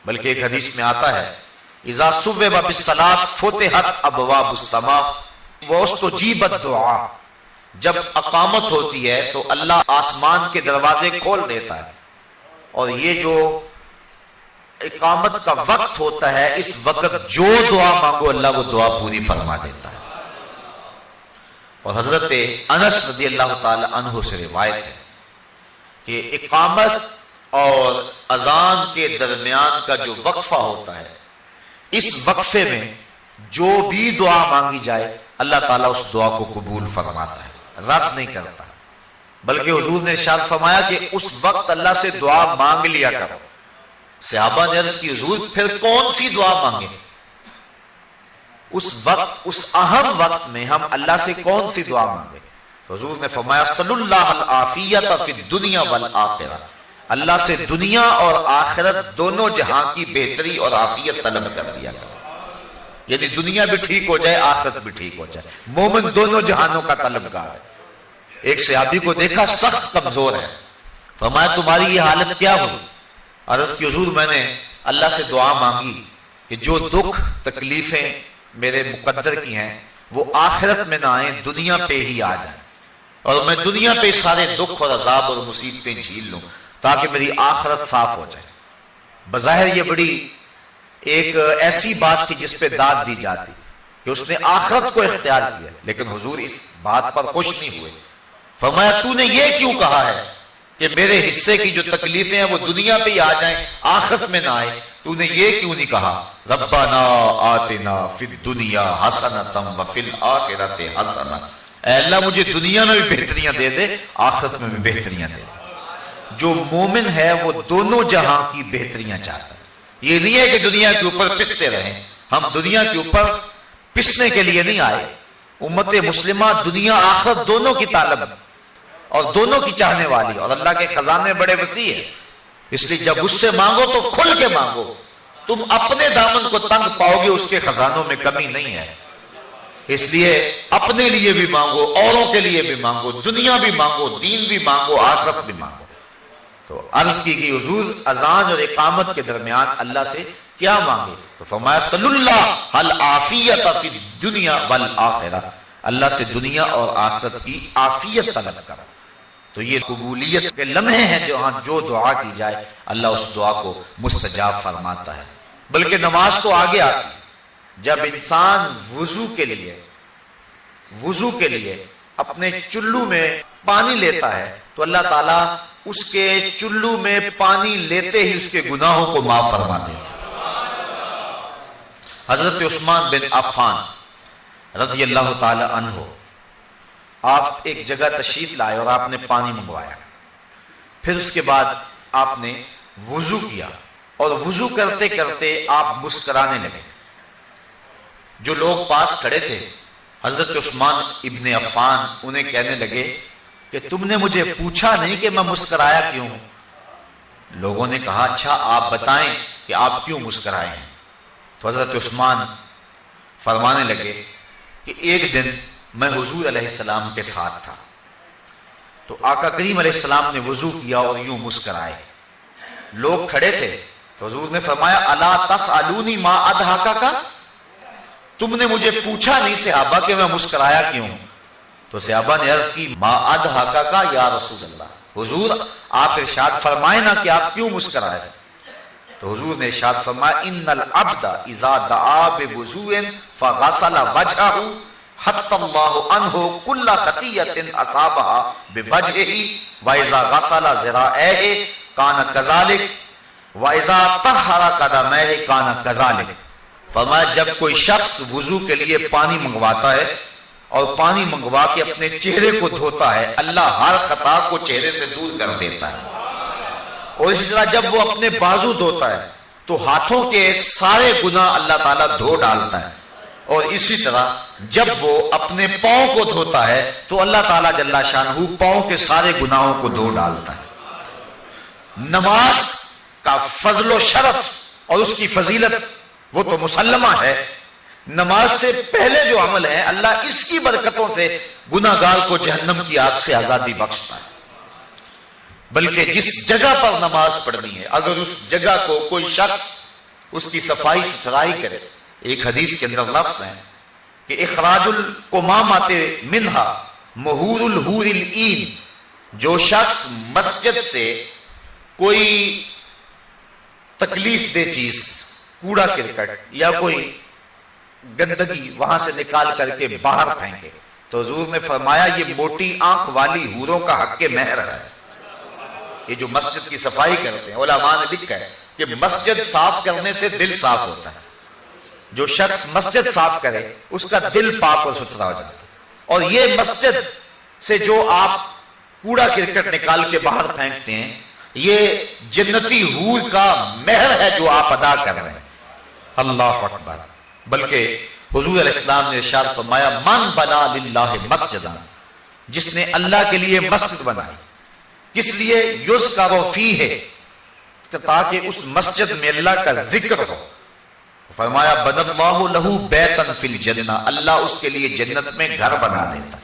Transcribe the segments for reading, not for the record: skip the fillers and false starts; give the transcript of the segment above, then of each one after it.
بلکہ ایک حدیث میں آتا ہے اذا صبح بالصلاۃ فتحت ابواب السماء واستجیبت دعا، جب اقامت ہوتی ہے تو اللہ آسمان کے دروازے کھول دیتا ہے، اور یہ جو اقامت کا وقت ہوتا ہے اس وقت جو دعا مانگو اللہ وہ دعا پوری فرما دیتا ہے۔ اور حضرت انس رضی اللہ تعالی عنہ سے روایت ہے کہ اقامت اور اذان کے درمیان کا جو وقفہ ہوتا ہے، اس وقفے میں جو بھی دعا مانگی جائے اللہ تعالیٰ اس دعا کو قبول فرماتا ہے، رد نہیں کرتا، بلکہ حضور نے ارشاد فرمایا کہ اس وقت اللہ سے دعا مانگ لیا کرو۔ صحابہ نے عرض کی حضور پھر کون سی دعا مانگیں؟ اس وقت، اس اہم وقت میں ہم اللہ سے کون سی دعا مانگیں؟ حضور نے فرمایا صلی اللہ العافیت فی الدنیا والآخرہ، اللہ سے دنیا اور آخرت دونوں جہاں کی بہتری اور عافیت طلب کر لیا کرو، یعنی دنیا بھی ٹھیک ہو جائے آخرت بھی ٹھیک ہو جائے۔ مومن دونوں جہانوں کا طلبگار ہے۔ ایک صحابی کو دیکھا سخت کمزور ہے، فرمایا تمہاری یہ حالت کیا ہوئی؟ عرض کی حضور میں نے اللہ سے دعا مانگی کہ جو دکھ تکلیفیں میرے مقدر کی ہیں وہ آخرت میں نہ آئیں، دنیا پہ ہی آ جائیں، اور میں دنیا پہ سارے دکھ اور عذاب اور مصیبتیں جھیل لوں تاکہ میری آخرت صاف ہو جائے۔ بظاہر یہ بڑی ایک ایسی بات تھی جس پہ داد دی جاتی کہ اس نے آخرت کو اختیار کیا، لیکن حضور اس بات پر خوش نہیں ہوئے۔ فرمایا تو نے یہ کیوں کہا ہے کہ میرے حصے کی جو تکلیفیں ہیں وہ دنیا پہ ہی آ جائیں آخرت میں نہ آئے؟ تو نے یہ کیوں نہیں کہا ربنا آتنا فی الدنیا حسنۃ وفی الآخرۃ حسنۃ، اے اللہ مجھے دنیا میں بھی بہتریاں دے دے آخرت میں بھی بہتریاں دے دے۔ جو مومن ہے وہ دونوں جہاں کی بہتریاں چاہتا ہے۔ یہ نہیں ہے کہ دنیا کے اوپر پستے رہیں، ہم دنیا کے اوپر پسنے کے لیے نہیں آئے۔ امت مسلمہ دنیا آخرت دونوں کی طالب اور دونوں کی چاہنے والی، اور اللہ کے خزانے بڑے وسیع ہیں، اس لیے جب اس سے مانگو تو کھل کے مانگو، تم اپنے دامن کو تنگ پاؤ گے، اس کے خزانوں میں کمی نہیں ہے۔ اس لیے اپنے لیے بھی مانگو، اوروں کے لیے بھی مانگو، دنیا بھی مانگو، دین بھی مانگو، آخرت بھی مانگو۔ تو عرض کی کہ حضور اذان اور اقامت کے درمیان اللہ سے کیا مانگے؟ تو فرمایا صلی اللہ العافیت فی الدنیا والآخرہ، اللہ سے دنیا اور آخرت کی عافیت طلب کرو۔ تو یہ قبولیت کے لمحے ہیں جہاں جو دعا کی جائے اللہ اس دعا کو مستجاب فرماتا ہے۔ بلکہ نماز تو آگے آتی ہے، جب انسان وضو کے لیے اپنے چلو میں پانی لیتا ہے تو اللہ تعالیٰ اس کے چلو میں پانی لیتے ہی اس کے گناہوں کو معاف فرما دیتے۔ حضرت عثمان بن عفان رضی اللہ تعالی عنہ، آپ ایک جگہ تشریف لائے اور آپ نے پانی منگوایا، پھر اس کے بعد آپ نے وضو کیا، اور وضو کرتے کرتے آپ مسکرانے لگے۔ جو لوگ پاس کھڑے تھے حضرت عثمان ابن عفان انہیں کہنے لگے کہ تم نے مجھے پوچھا نہیں کہ میں مسکرایا کیوں؟ لوگوں نے کہا اچھا آپ بتائیں کہ آپ کیوں مسکرائے ہیں؟ تو حضرت عثمان فرمانے لگے کہ ایک دن میں حضور علیہ السلام کے ساتھ تھا، تو آقا کریم علیہ السلام نے وضو کیا اور یوں مسکرائے، لوگ کھڑے تھے، تو حضور نے فرمایا الا تسألونی ما اضحکک، تم نے مجھے پوچھا نہیں صحابہ کہ میں مسکرایا کیوں؟ تو صحابہ نے عرض کی ما اضحکک یا رسول اللہ، حضور آپ ارشاد فرمائے نا کہ آپ کیوں مسکرائے؟ تو حضور نے ارشاد فرمایا ان العبد اذا دعا بوضوء فغسل وجهه حط اللہ عنہ کل خطیۃ اصابها بوجهه واذا غسل ذراعیه کان كذلك واذا طہر قدمیه کان كذلك۔ فرمایا جب کوئی شخص وضو کے لیے پانی منگواتا ہے اور پانی منگوا کے اپنے چہرے کو دھوتا ہے، اللہ ہر خطا کو چہرے سے دور کر دیتا ہے، اور اسی طرح جب وہ اپنے بازو دھوتا ہے تو ہاتھوں کے سارے گناہ اللہ تعالیٰ دھو ڈالتا ہے، اور اسی طرح جب وہ اپنے پاؤں کو دھوتا ہے تو اللہ تعالیٰ جل شانہ پاؤں کے سارے گناہوں کو دھو ڈالتا ہے۔ نماز کا فضل و شرف اور اس کی فضیلت وہ تو مسلمہ ہے، نماز سے پہلے جو عمل ہے اللہ اس کی برکتوں سے گناہ گار کو جہنم کی آگ سے آزادی بخشتا ہے۔ بلکہ جس جگہ پر نماز پڑھنی ہے اگر اس جگہ کو کوئی شخص اس کی صفائی ستھرائی کرے. ایک حدیث کے اندر لفظ ہے کہ اخراج القمامات منہا مہور الحور العین، جو شخص مسجد سے کوئی تکلیف دہ چیز، کوڑا کرکٹ یا کوئی گندگی وہاں سے نکال کر کے باہر پھینکے، تو حضور نے فرمایا یہ موٹی آنکھ والی حوروں کا حق مہر ہے. یہ جو مسجد کی صفائی کرتے ہیں، علماء نے لکھا ہے کہ مسجد صاف کرنے سے دل صاف ہوتا ہے. جو شخص مسجد صاف کرے اس کا دل پاک اور ستھرا ہو جاتا ہے. اور یہ مسجد سے جو آپ کوڑا کرکٹ نکال کے باہر پھینکتے ہیں، یہ جنتی حور کا مہر ہے جو آپ ادا کر رہے ہیں. اللہ اکبر. بلکہ حضور علیہ السلام نے ارشاد فرمایا من بنا للہ مسجدا، جس نے اللہ کے لیے مسجد بنائی، کس لیے یذکر فیہ، تاکہ اس مسجد میں اللہ کا ذکر ہو. فرمایا بنى اللہ لہ بیتا فی الجنہ، اللہ اس کے لیے جنت میں گھر بنا دیتا.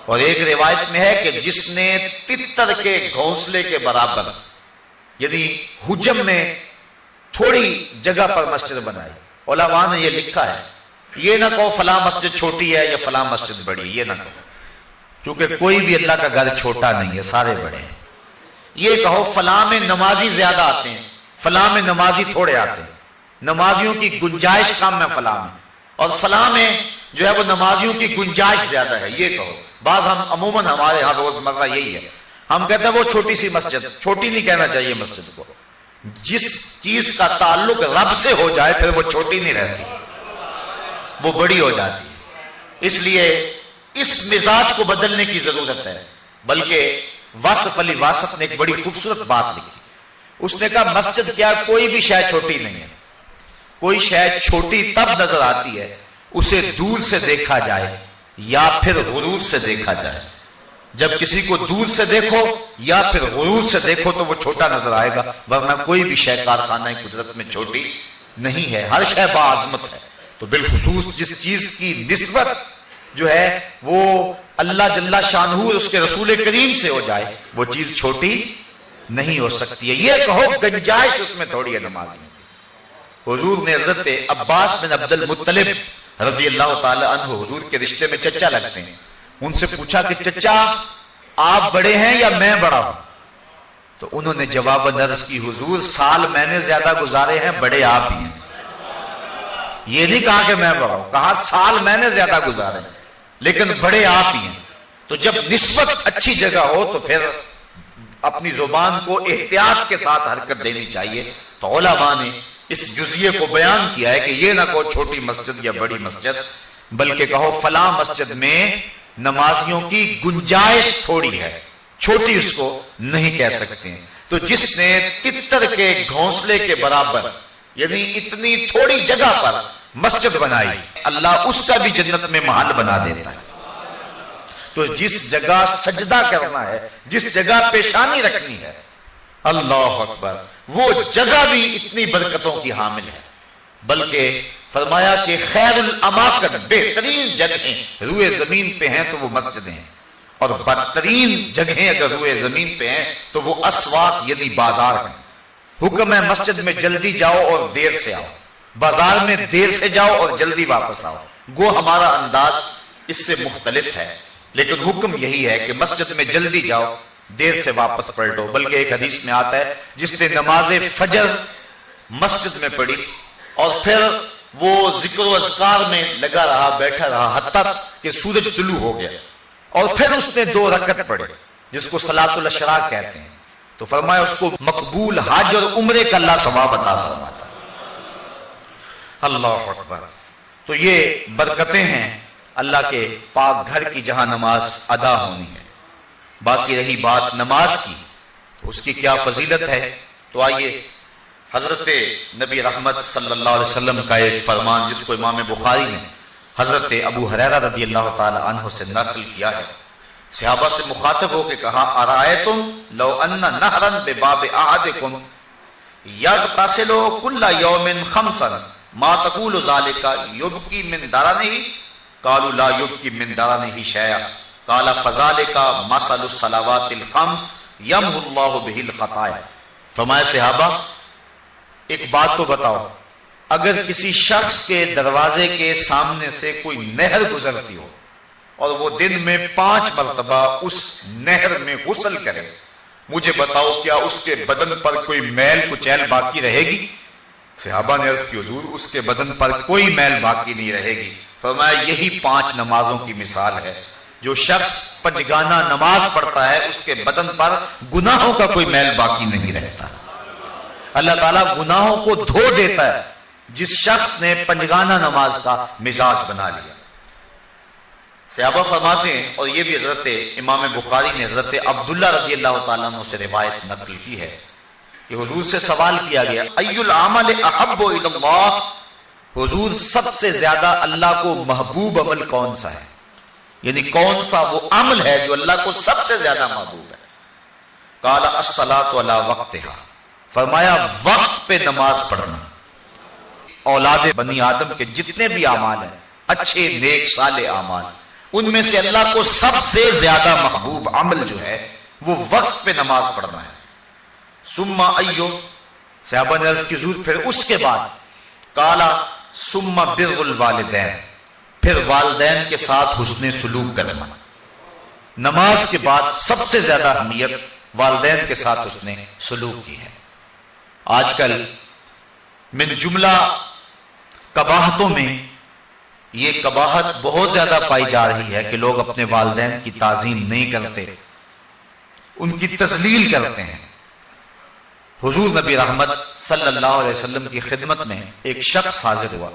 اور ایک روایت میں ہے کہ جس نے تتر کے گھونسلے کے برابر، یعنی حجم میں تھوڑی جگہ پر مسجد بنائی. علماء نے یہ لکھا ہے، یہ نہ کہو فلاں مسجد چھوٹی ہے یا فلاں مسجد بڑی ہے، یہ نہ کہو، کیونکہ کوئی بھی اللہ کا گھر چھوٹا نہیں ہے، سارے بڑے ہیں. یہ کہو فلاں میں نمازی زیادہ آتے ہیں، فلاں میں نمازی تھوڑے آتے ہیں، نمازیوں کی گنجائش کم ہے فلاں میں، اور فلاں میں جو ہے وہ نمازیوں کی گنجائش زیادہ ہے، یہ کہو. بعض ہم عموماً ہمارے ہاں روزمرہ یہی ہے، ہم کہتے ہیں وہ چھوٹی سی مسجد. چھوٹی نہیں کہنا چاہیے مسجد کو. جس چیز کا تعلق رب سے ہو جائے پھر وہ چھوٹی نہیں رہتی، وہ بڑی ہو جاتی. اس لیے اس مزاج کو بدلنے کی ضرورت ہے. بلکہ واصف علی واسف نے ایک بڑی خوبصورت بات لکھی. اس نے کہا مسجد کیا کوئی بھی شے چھوٹی نہیں ہے. کوئی شے چھوٹی تب نظر آتی ہے اسے دور سے دیکھا جائے یا پھر غرور سے دیکھا جائے. جب کسی کو دور سے دیکھو یا پھر غرور سے دیکھو تو وہ چھوٹا نظر آئے گا، ورنہ کوئی بھی شے کارخانہ قدرت میں چھوٹی نہیں ہے، ہر شے باعظمت ہے. تو بالخصوص جس چیز کی نسبت جو ہے وہ اللہ جل شانہ اس کے رسول کریم سے ہو جائے وہ چیز چھوٹی نہیں ہو سکتی ہے. یہ کہو گنجائش اس میں تھوڑی ہے نماز میں. حضور نے حضرت عباس بن عبد المطلب رضی اللہ تعالی عنہ، حضور کے رشتے میں چچا لگتے ہیں، ان سے پوچھا کہ چچا آپ بڑے ہیں یا میں بڑا ہوں؟ تو انہوں نے جواب عرض کی حضور سال میں نے زیادہ گزارے ہیں، بڑے آپ ہی ہیں. یہ نہیں کہا کہ میں بڑا ہوں، کہا سال میں نے زیادہ گزارے ہیں لیکن بڑے آپ ہی ہیں. تو جب نسبت اچھی جگہ ہو تو پھر اپنی زبان کو احتیاط کے ساتھ حرکت دینی چاہیے. تو علماء نے اس جزیے کو بیان کیا ہے کہ یہ نہ کہو چھوٹی مسجد یا بڑی مسجد، بلکہ کہو فلاں مسجد میں نمازیوں کی گنجائش تھوڑی ہے، چھوٹی اس کو نہیں کہہ سکتے ہیں. تو جس نے تتر کے گھونسلے کے برابر، یعنی اتنی تھوڑی جگہ پر مسجد بنائی، اللہ اس کا بھی جنت میں محل بنا دیتا ہے. تو جس جگہ سجدہ کرنا ہے، جس جگہ پیشانی رکھنی ہے، اللہ اکبر، وہ جگہ بھی اتنی برکتوں کی حامل ہے. بلکہ فرمایا کہ خیر الاماکن، بہترین جگہیں روئے زمین پہ ہیں تو وہ مسجدیں ہیں، اور بدترین جگہیں اگر روئے زمین پہ ہیں تو وہ اسواق یعنی بازار ہیں. حکم ہے مسجد میں جلدی جاؤ اور دیر سے آؤ، بازار میں دیر سے جاؤ اور جلدی واپس آؤ. گو ہمارا انداز اس سے مختلف ہے، لیکن حکم یہی ہے کہ مسجد میں جلدی جاؤ، دیر سے واپس پلٹو. بلکہ ایک حدیث میں آتا ہے جس نے نماز فجر مسجد میں پڑھی اور پھر وہ ذکر و اذکار میں لگا رہا، بیٹھا رہا حتیٰ کہ سورج طلوع ہو گیا، اور پھر اس نے 2 رکعت پڑھے جس کو صلاۃ الاشراق کہتے ہیں، تو فرمایا اس کو مقبول حج اور عمرے کا اللہ ثواب عطا فرماتا. اللہ اکبر. تو یہ برکتیں ہیں اللہ کے پاک گھر کی جہاں نماز ادا ہونی ہے. باقی رہی بات نماز کی، اس کی کیا فضیلت ہے، تو آئیے حضرت نبی رحمت صلی اللہ علیہ وسلم کا ایک فرمان جس کو امام بخاری نے حضرت ابو ہریرہ رضی اللہ تعالی عنہ سے نقل کیا ہے. صحابہ سے مخاطب ہو کے کہا ارائیتم لو ان نہرا بباب احدکم یغتسل کل یوم 5 ما تقول ذلك یبکی من درنہ قالوا لا یبکی من درنہ شیئا قال فذلك مثل الصلوات الخمس یمحو اللہ بہ الخطایا. فرمایا صحابہ ایک بات تو بتاؤ اگر کسی شخص کے دروازے کے سامنے سے کوئی نہر گزرتی ہو اور وہ دن میں 5 مرتبہ اس نہر میں غسل کرے، مجھے بتاؤ کیا اس کے بدن پر کوئی میل کچیل باقی رہے گی؟ صحابہ نے عرض کی حضور اس کے بدن پر کوئی میل باقی نہیں رہے گی۔ فرمایا یہی 5 نمازوں کی مثال ہے۔ جو شخص پنجگانہ نماز پڑھتا ہے اس کے بدن پر گناہوں کا کوئی میل باقی نہیں رہتا۔ اللہ تعالیٰ گناہوں کو دھو دیتا ہے جس شخص نے پنجگانہ نماز کا مزاج بنا لیا۔ صحابہ فرماتے ہیں، اور یہ بھی حضرت امام بخاری نے حضرت عبداللہ رضی اللہ تعالیٰ عنہ سے روایت نقل کی ہے کہ حضور سے سوال کیا گیا، ای العمل احب الی اللہ، حضور سب سے زیادہ اللہ کو محبوب عمل کون سا ہے؟ یعنی کون سا وہ عمل ہے جو اللہ کو سب سے زیادہ محبوب ہے؟ قال الصلاۃ علی وقتہا، فرمایا وقت پہ نماز پڑھنا۔ اولاد بنی آدم کے جتنے بھی اعمال ہیں، اچھے نیک صالح اعمال، ان میں سے اللہ کو سب سے زیادہ محبوب عمل جو ہے وہ وقت پہ نماز پڑھنا ہے۔ ثم ایو، صحابہ نے عرض کی حضور پھر اس کے بعد؟ قال ثم بر الوالدین، پھر والدین کے ساتھ حسن سلوک کرنا۔ نماز کے بعد سب سے زیادہ اہمیت والدین کے ساتھ حسن سلوک کی ہے۔ آج کل من جملہ قباحتوں میں یہ قباحت بہت زیادہ پائی جا رہی ہے کہ لوگ اپنے والدین کی تعظیم نہیں کرتے، ان کی تذلیل کرتے ہیں۔ حضور نبی رحمت صلی اللہ علیہ وسلم کی خدمت میں ایک شخص حاضر ہوا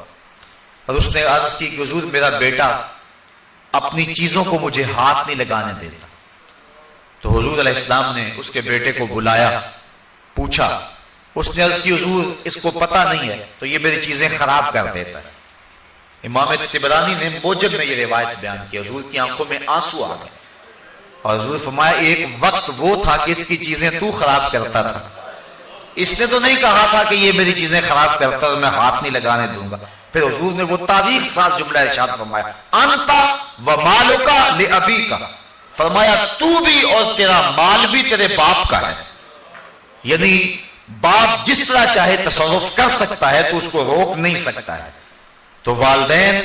اور اس نے عرض کی کہ حضور میرا بیٹا اپنی چیزوں کو مجھے ہاتھ نہیں لگانے دیتا۔ تو حضور علیہ السلام نے اس کے بیٹے کو بلایا، پوچھا، اس نے عرض کی حضور اس کو پتہ نہیں ہے تو یہ میری چیزیں خراب کر دیتا ہے۔ امام طبرانی نے موجب میں یہ روایت بیان کی، حضور کی آنکھوں میں آنسو آ گئے اور حضور فرمایا ایک وقت وہ تھا کہ اس کی چیزیں تو خراب کرتا تھا، اس نے تو نہیں کہا تھا کہ یہ میری چیزیں خراب کرتا اور میں ہاتھ نہیں لگانے دوں گا۔ پھر حضور نے وہ تاریخ ساز جملہ ارشاد فرمایا، انت و مالک لابیک، فرمایا تو بھی اور تیرا مال بھی تیرے باپ کا ہے۔ یعنی باپ جس طرح چاہے تصرف کر سکتا ہے تو اس کو روک نہیں سکتا ہے۔ تو والدین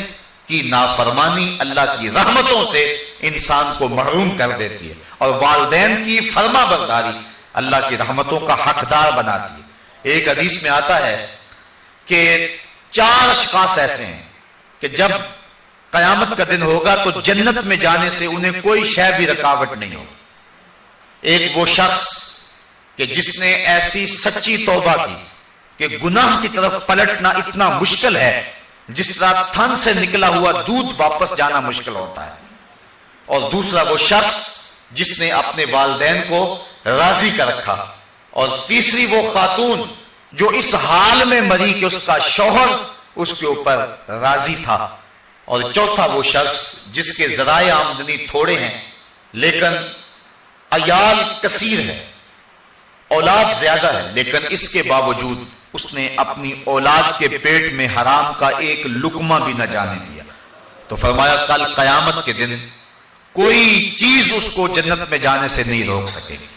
کی نافرمانی اللہ کی رحمتوں سے انسان کو محروم کر دیتی ہے، اور والدین کی فرما برداری اللہ کی رحمتوں کا حقدار بناتی ہے۔ ایک حدیث میں آتا ہے کہ 4 اشخاص ایسے ہیں کہ جب قیامت کا دن ہوگا تو جنت میں جانے سے انہیں کوئی شے بھی رکاوٹ نہیں ہوگی۔ ایک وہ شخص کہ جس نے ایسی سچی توبہ کی کہ گناہ کی طرف پلٹنا اتنا مشکل ہے جس طرح تھن سے نکلا ہوا دودھ واپس جانا مشکل ہوتا ہے۔ اور دوسرا وہ شخص جس نے اپنے والدین کو راضی کر رکھا، اور تیسری وہ خاتون جو اس حال میں مری کہ اس کا شوہر اس کے اوپر راضی تھا، اور چوتھا وہ شخص جس کے ذرائع آمدنی تھوڑے ہیں لیکن عیال کثیر ہے، اولاد زیادہ ہے، لیکن اس کے باوجود اس نے اپنی اولاد کے پیٹ میں حرام کا ایک لقمہ بھی نہ جانے دیا۔ تو فرمایا کل قیامت کے دن کوئی چیز اس کو جنت میں جانے سے نہیں روک سکے گی۔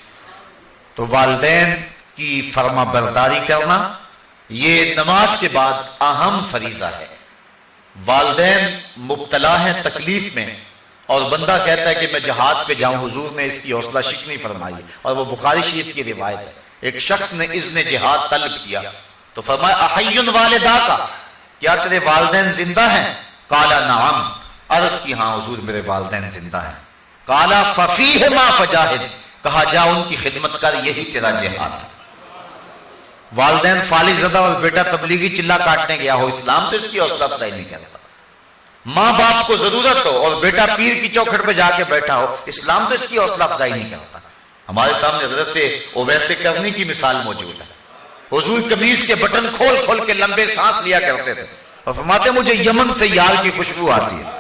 تو والدین کی فرما برداری کرنا یہ نماز کے بعد اہم فریضہ ہے۔ والدین مبتلا ہیں تکلیف میں اور بندہ کہتا ہے کہ میں جہاد پہ جاؤں، حضور نے اس کی حوصلہ شکنی فرمائی، اور وہ بخاری شریف کی روایت ہے۔ ایک شخص نے اذن جہاد طلب کیا تو فرمایا احی والدہ کا، کیا تیرے والدین زندہ ہیں؟ قال نعم، عرض کی ہاں حضور میرے والدین زندہ ہیں۔ قال ففیہما فجاہد، کہا جا ان کی خدمت کر، یہی تیرا جہاد ہے۔ والدین فالغ زدہ اور بیٹا تبلیغی چلا کاٹنے گیا ہو، اسلام تو اس کی حوصلہ افزائی نہیں کرتا۔ ماں باپ کو ضرورت ہو اور بیٹا پیر کی چوکھٹ پہ جا کے بیٹھا ہو، اسلام تو اس کی حوصلہ افزائی نہیں کرتا۔ ہمارے سامنے حضرت اویس کرنی کی مثال موجود ہے۔ حضور قمیص کے بٹن کھول کھول کے لمبے سانس لیا کرتے تھے اور فرماتے مجھے یمن سے یار کی خوشبو آتی ہے۔